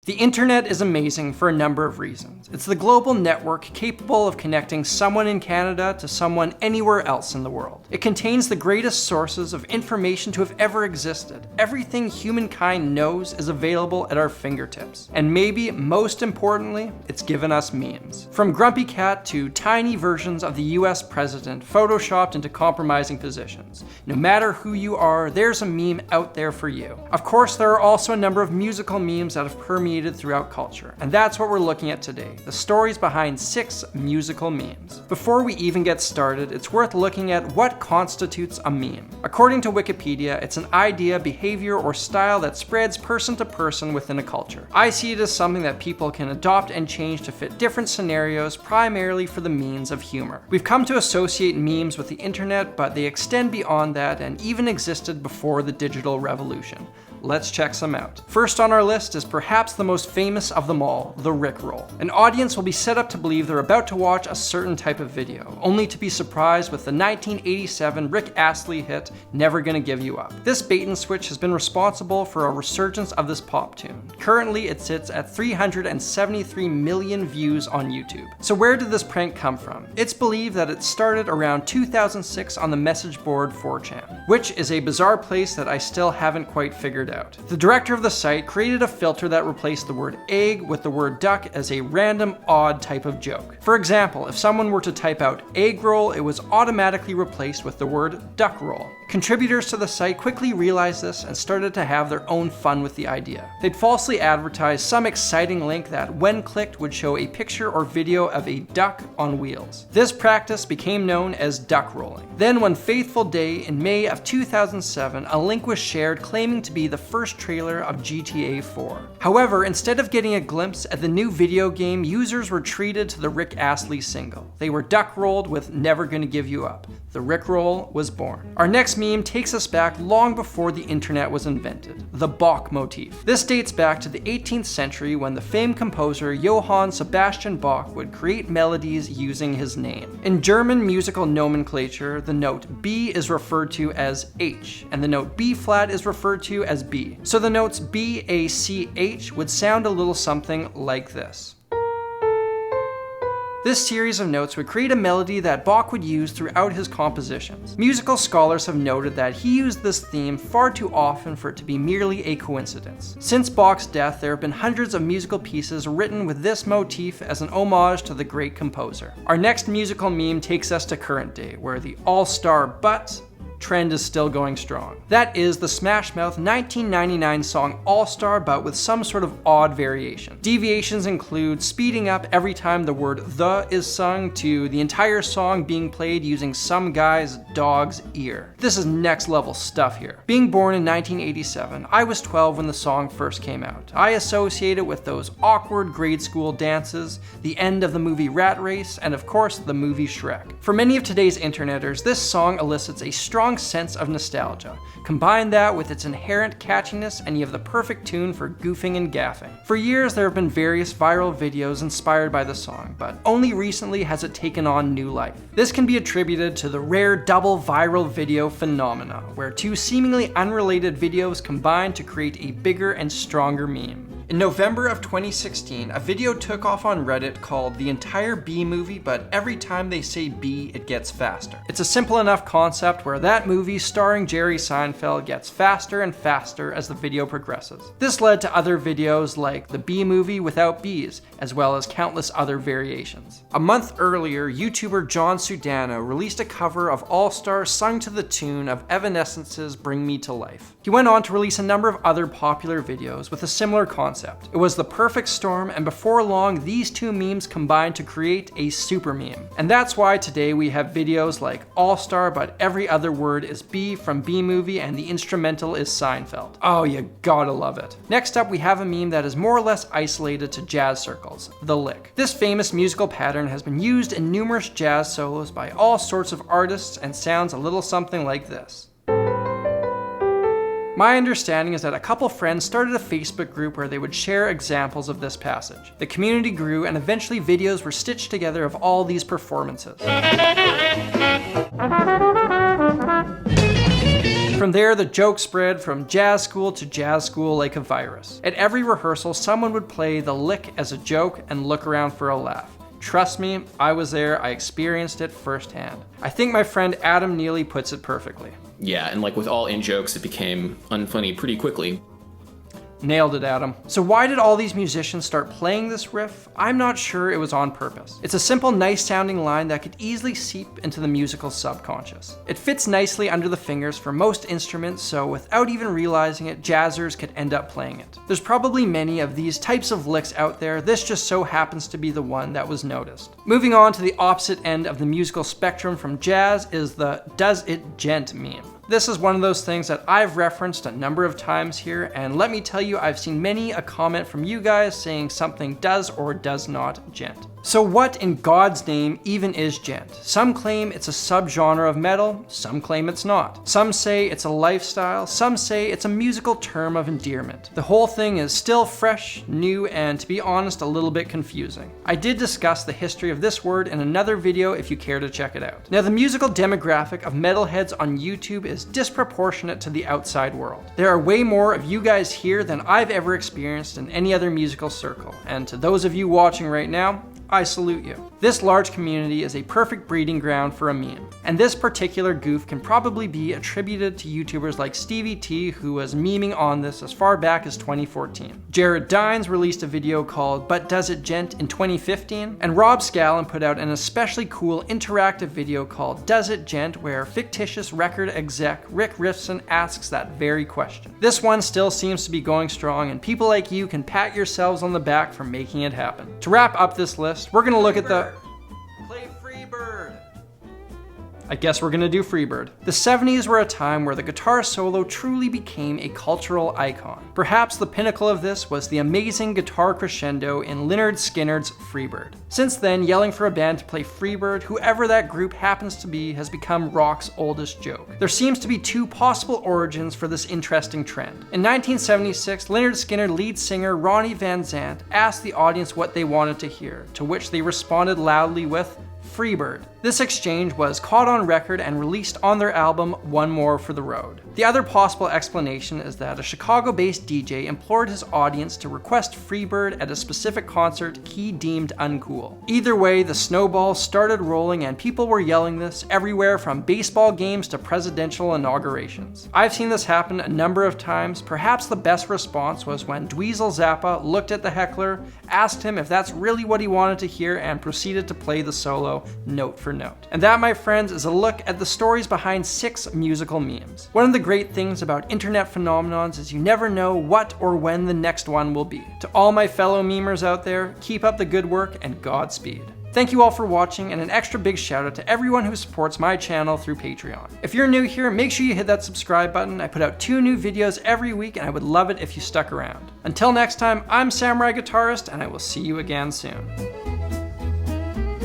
The internet is amazing for a number of reasons. It's the global network capable of connecting someone in Canada to someone anywhere else in the world. It contains the greatest sources of information to have ever existed. Everything humankind knows is available at our fingertips. And maybe most importantly, it's given us memes. From Grumpy Cat to tiny versions of the US president photoshopped into compromising positions. No matter who you are, there's a meme out there for you. Of course, there are also a number of musical memes that have permeated throughout culture, and that's what we're looking at today, the stories behind 6 musical memes. Before we even get started, it's worth looking at what constitutes a meme. According to Wikipedia, it's an idea, behavior, or style that spreads person to person within a culture. I see it as something that people can adopt and change to fit different scenarios, primarily for the means of humor. We've come to associate memes with the internet, but they extend beyond that and even existed before the digital revolution. Let's check some out. First on our list is perhaps the most famous of them all, the Rickroll. An audience will be set up to believe they're about to watch a certain type of video, only to be surprised with the 1987 Rick Astley hit, Never Gonna Give You Up. This bait and switch has been responsible for a resurgence of this pop tune. Currently, it sits at 373 million views on YouTube. So where did this prank come from? It's believed that it started around 2006 on the message board 4chan, which is a bizarre place that I still haven't quite figured out. The director of the site created a filter that replaced the word egg with the word duck as a random odd type of joke. For example, if someone were to type out egg roll, it was automatically replaced with the word duck roll. Contributors to the site quickly realized this and started to have their own fun with the idea. They'd falsely advertise some exciting link that, when clicked, would show a picture or video of a duck on wheels. This practice became known as duck rolling. Then one fateful day in May of 2007, a link was shared claiming to be the first trailer of GTA 4. However, instead of getting a glimpse at the new video game, users were treated to the Rick Astley single. They were duck rolled with Never Gonna Give You Up. The Rickroll was born. Our next meme takes us back long before the internet was invented, the Bach Motif. This dates back to the 18th century when the famed composer Johann Sebastian Bach would create melodies using his name. In German musical nomenclature, the note B is referred to as H, and the note B flat is referred to as B. So the notes B, A, C, H would sound a little something like this. This series of notes would create a melody that Bach would use throughout his compositions. Musical scholars have noted that he used this theme far too often for it to be merely a coincidence. Since Bach's death, there have been hundreds of musical pieces written with this motif as an homage to the great composer. Our next musical meme takes us to current day, where the all-star but trend is still going strong. That is the Smash Mouth 1999 song All-Star, but with some sort of odd variation. Deviations include speeding up every time the word the is sung to the entire song being played using some guy's dog's ear. This is next level stuff here. Being born in 1987, I was 12 when the song first came out. I associate it with those awkward grade school dances, the end of the movie Rat Race, and of course the movie Shrek. For many of today's interneters, this song elicits a strong sense of nostalgia. Combine that with its inherent catchiness and you have the perfect tune for goofing and gaffing. For years there have been various viral videos inspired by the song, but only recently has it taken on new life. This can be attributed to the rare double viral video phenomena, where two seemingly unrelated videos combine to create a bigger and stronger meme. In November of 2016, a video took off on Reddit called The Entire Bee Movie, but every time they say bee, it gets faster. It's a simple enough concept where that movie starring Jerry Seinfeld gets faster and faster as the video progresses. This led to other videos like The Bee Movie Without Bees, as well as countless other variations. A month earlier, YouTuber John Sudano released a cover of All Star sung to the tune of Evanescence's Bring Me to Life. He went on to release a number of other popular videos with a similar concept. It was the perfect storm, and before long, these two memes combined to create a super meme. And that's why today we have videos like All Star, but every other word is B from Bee Movie, and the instrumental is Seinfeld. Oh, you gotta love it. Next up, we have a meme that is more or less isolated to jazz circles, the lick. This famous musical pattern has been used in numerous jazz solos by all sorts of artists and sounds a little something like this. My understanding is that a couple friends started a Facebook group where they would share examples of this passage. The community grew and eventually videos were stitched together of all these performances. From there, the joke spread from jazz school to jazz school like a virus. At every rehearsal, someone would play the lick as a joke and look around for a laugh. Trust me, I was there, I experienced it firsthand. I think my friend Adam Neely puts it perfectly. Yeah, and like with all in-jokes, it became unfunny pretty quickly. Nailed it, Adam. So why did all these musicians start playing this riff? I'm not sure it was on purpose. It's a simple, nice sounding line that could easily seep into the musical subconscious. It fits nicely under the fingers for most instruments, so without even realizing it, jazzers could end up playing it. There's probably many of these types of licks out there, this just so happens to be the one that was noticed. Moving on to the opposite end of the musical spectrum from jazz is the "Does It Gent" meme. This is one of those things that I've referenced a number of times here, and let me tell you, I've seen many a comment from you guys saying something does or does not gent. So what in God's name even is gent? Some claim it's a subgenre of metal, some claim it's not. Some say it's a lifestyle, some say it's a musical term of endearment. The whole thing is still fresh, new, and to be honest, a little bit confusing. I did discuss the history of this word in another video if you care to check it out. Now, the musical demographic of metalheads on YouTube is disproportionate to the outside world. There are way more of you guys here than I've ever experienced in any other musical circle, and to those of you watching right now, I salute you. This large community is a perfect breeding ground for a meme, and this particular goof can probably be attributed to YouTubers like Stevie T, who was memeing on this as far back as 2014. Jared Dines released a video called "But Does It Gent" in 2015, and Rob Scallon put out an especially cool interactive video called "Does It Gent," where fictitious record exec Rick Riffson asks that very question. This one still seems to be going strong, and people like you can pat yourselves on the back for making it happen. To wrap up this list, we're gonna look at the... Play Freebird! I guess we're gonna do Freebird. The 70s were a time where the guitar solo truly became a cultural icon. Perhaps the pinnacle of this was the amazing guitar crescendo in Lynyrd Skynyrd's Freebird. Since then, yelling for a band to play Freebird, whoever that group happens to be, has become rock's oldest joke. There seems to be two possible origins for this interesting trend. In 1976, Lynyrd Skynyrd lead singer Ronnie Van Zant asked the audience what they wanted to hear, to which they responded loudly with Freebird. This exchange was caught on record and released on their album One More for the Road. The other possible explanation is that a Chicago-based DJ implored his audience to request Freebird at a specific concert he deemed uncool. Either way, the snowball started rolling and people were yelling this everywhere from baseball games to presidential inaugurations. I've seen this happen a number of times. Perhaps the best response was when Dweezil Zappa looked at the heckler, asked him if that's really what he wanted to hear, and proceeded to play the solo note for note. And that, my friends, is a look at the stories behind 6 musical memes. One of the great things about internet phenomenons is you never know what or when the next one will be. To all my fellow memers out there, keep up the good work and Godspeed. Thank you all for watching, and an extra big shout out to everyone who supports my channel through Patreon. If you're new here, make sure you hit that subscribe button. I put out 2 new videos every week, and I would love it if you stuck around. Until next time, I'm Samurai Guitarist, and I will see you again soon.